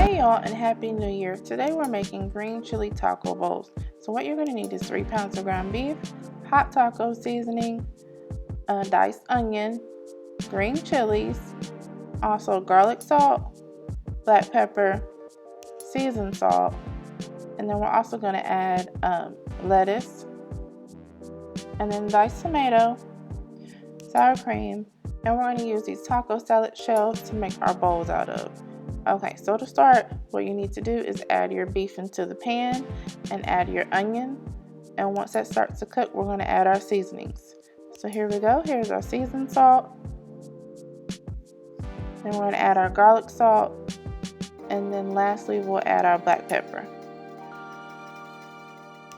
Hey y'all, and Happy New Year. Today we're making green chili taco bowls. So what you're going to need is 3 pounds of ground beef, hot taco seasoning, diced onion, green chilies, also garlic salt, black pepper, seasoned salt, and then we're also going to add lettuce, and then diced tomato, sour cream, and we're going to use these taco salad shells to make our bowls out of. Okay, so to start, what you need to do is add your beef into the pan and add your onion. And once that starts to cook, we're going to add our seasonings. So here we go. Here's our seasoned salt. Then we're going to add our garlic salt. And then lastly, we'll add our black pepper.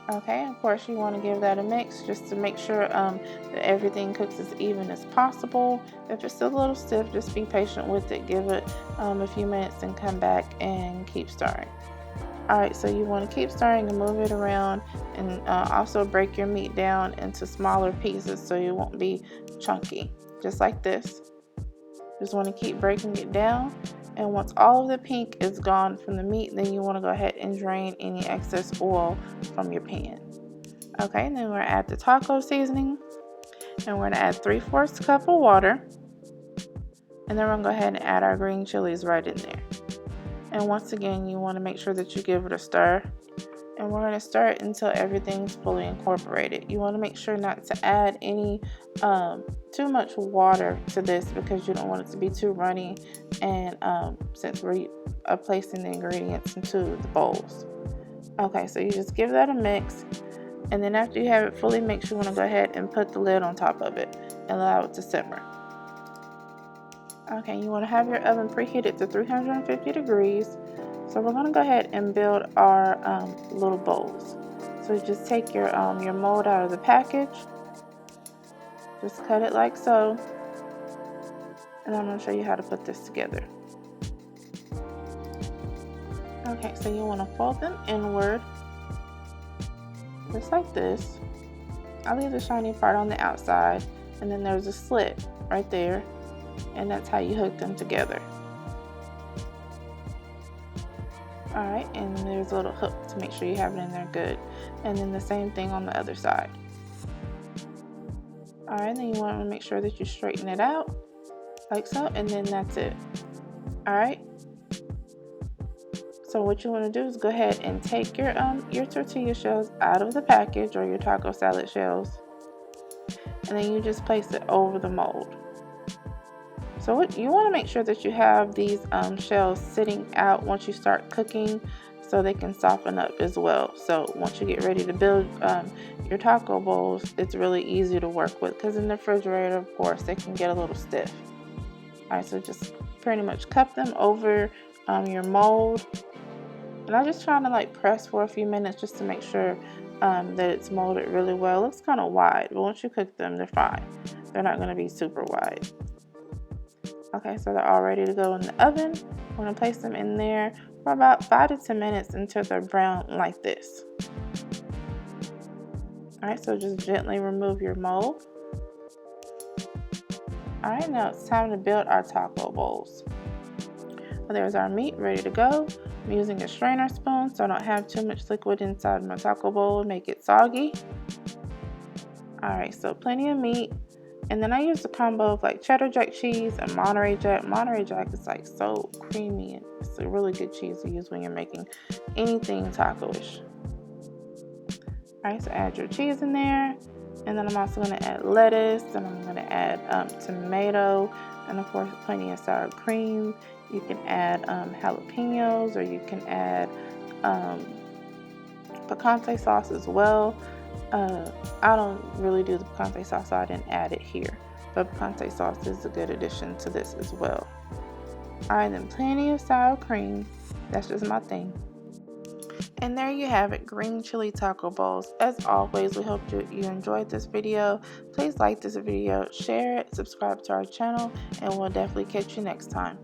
Okay, of course you want to give that a mix just to make sure that everything cooks as even as possible. If it's still a little stiff, just be patient with it. Give it a few minutes and come back and keep stirring. Alright, so you want to keep stirring and move it around, and also break your meat down into smaller pieces so you won't be chunky. Just like this. Just want to keep breaking it down. And once all of the pink is gone from the meat, then you want to go ahead and drain any excess oil from your pan. Okay, and then we're going to add the taco seasoning. And we're going to add 3/4 cup of water. And then we're going to go ahead and add our green chilies right in there. And once again, you want to make sure that you give it a stir. And we're going to stir it until everything's fully incorporated. You want to make sure not to add any too much water to this, because you don't want it to be too runny, and since we are placing the ingredients into the bowls. Okay, so you just give that a mix, and then after you have it fully mixed, you want to go ahead and put the lid on top of it and allow it to simmer. Okay, you want to have your oven preheated to 350 degrees. So we're going to go ahead and build our little bowls. So just take your mold out of the package. Just cut it like so. And I'm going to show you how to put this together. Okay, so you want to fold them inward. Just like this. I'll leave the shiny part on the outside. And then there's a slit right there. And that's how you hook them together. Alright, and there's a little hook to make sure you have it in there good. And then the same thing on the other side. Alright, then you want to make sure that you straighten it out, like so, and then that's it. Alright. So what you want to do is go ahead and take your tortilla shells out of the package, or your taco salad shells. And then you just place it over the mold. So what you want to make sure that you have these shells sitting out once you start cooking, so they can soften up as well. So once you get ready to build your taco bowls, it's really easy to work with, because in the refrigerator, of course, they can get a little stiff. Alright, so just pretty much cup them over your mold. And I'm just trying to like press for a few minutes just to make sure that it's molded really well. It looks kind of wide, but once you cook them, they're fine. They're not going to be super wide. Okay, so they're all ready to go in the oven. I'm going to place them in there for about 5 to 10 minutes until they're brown like this. Alright, so just gently remove your mold. Alright, now it's time to build our taco bowls. Well, there's our meat ready to go. I'm using a strainer spoon so I don't have too much liquid inside my taco bowl and make it soggy. Alright, so plenty of meat. And then I use a combo of like cheddar jack cheese and Monterey Jack. Monterey Jack is like so creamy, and it's a really good cheese to use when you're making anything taco-ish. Alright, so add your cheese in there. And then I'm also going to add lettuce, and I'm going to add tomato, and of course plenty of sour cream. You can add jalapenos, or you can add picante sauce as well. I don't really do the picante sauce, so I didn't add it here. But picante sauce is a good addition to this as well. Alright, then plenty of sour cream. That's just my thing. And there you have it, green chili taco bowls. As always, we hope you enjoyed this video. Please like this video, share it, subscribe to our channel, and we'll definitely catch you next time.